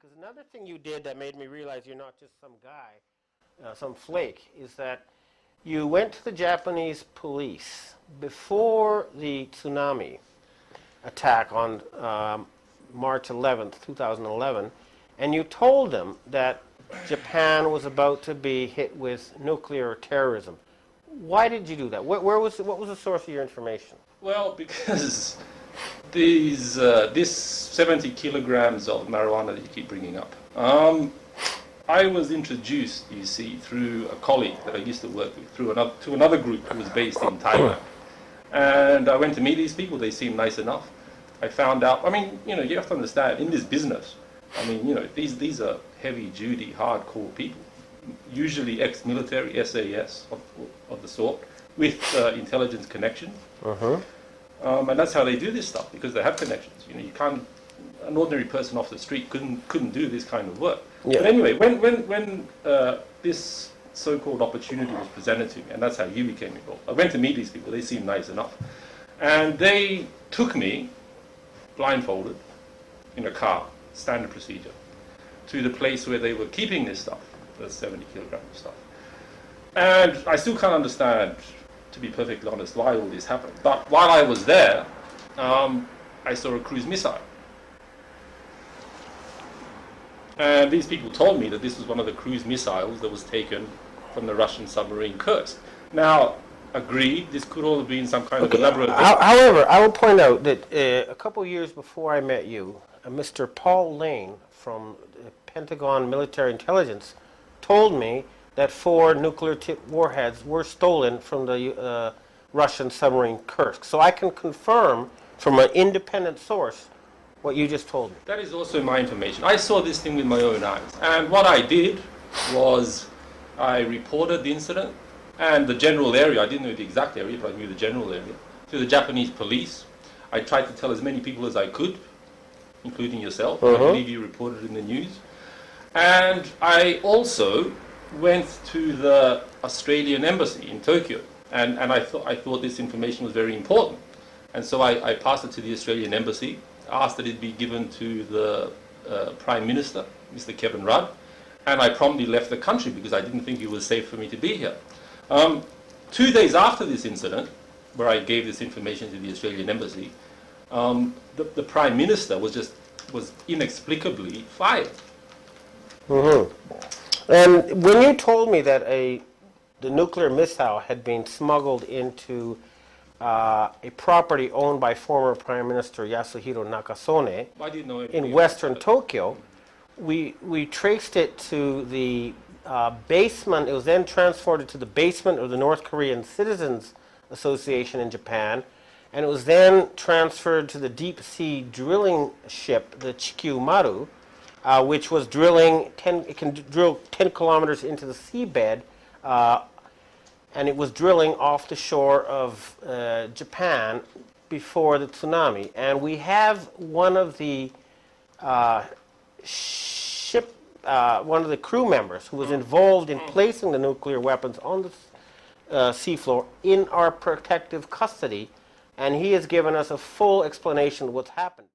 Because another thing you did that made me realize you're not just some guy, some flake, is that you went to the Japanese police before the tsunami attack on March 11th, 2011, and you told them that Japan was about to be hit with nuclear terrorism. Why did you do that? What was the source of your information? Well, because this 70 kilograms of marijuana that you keep bringing up, I was introduced, you see, through a colleague that I used to work with, to another group who was based in Thailand. And I went to meet these people. They seemed nice enough. I found out, I mean, you have to understand, in this business, I mean, these are heavy-duty, hardcore people, usually ex-military, SAS of the sort, with intelligence connections. And that's how they do this stuff, because they have connections. You can't, an ordinary person off the street couldn't do this kind of work. Yeah. But anyway, when this so-called opportunity was presented to me, and that's how you became involved, I went to meet these people. They seemed nice enough. And they took me, blindfolded, in a car, standard procedure, to the place where they were keeping this stuff, the 70 kilograms of stuff. And I still can't understand, to be perfectly honest, why all this happened. But while I was there, I saw a cruise missile. And these people told me that this was one of the cruise missiles that was taken from the Russian submarine Kursk. Now, agreed, this could all have been some kind of elaborate... However, I will point out that a couple years before I met you, Mr. Paul Lane from Pentagon Military Intelligence told me that 4 nuclear-tipped warheads were stolen from the Russian submarine Kursk. So I can confirm from an independent source what you just told me. That is also my information. I saw this thing with my own eyes. And what I did was I reported the incident and the general area, I didn't know the exact area, but I knew the general area, to the Japanese police. I tried to tell as many people as I could, including yourself. I believe you reported in the news. And I also went to the Australian embassy in Tokyo, and I thought this information was very important. And so I passed it to the Australian embassy, asked that it be given to the Prime Minister, Mr. Kevin Rudd, and I promptly left the country because I didn't think it was safe for me to be here. 2 days after this incident, where I gave this information to the Australian embassy, the Prime Minister was inexplicably fired. And when you told me that the nuclear missile had been smuggled into a property owned by former Prime Minister Yasuhiro Nakasone in western Tokyo, we traced it to the basement. It was then transported to the basement of the North Korean Citizens Association in Japan, and it was then transferred to the deep-sea drilling ship, the Chikyu Maru, which was drilling, it can drill 10 kilometers into the seabed, and it was drilling off the shore of Japan before the tsunami. And we have one of the one of the crew members who was involved in placing the nuclear weapons on the seafloor in our protective custody, and he has given us a full explanation of what's happened.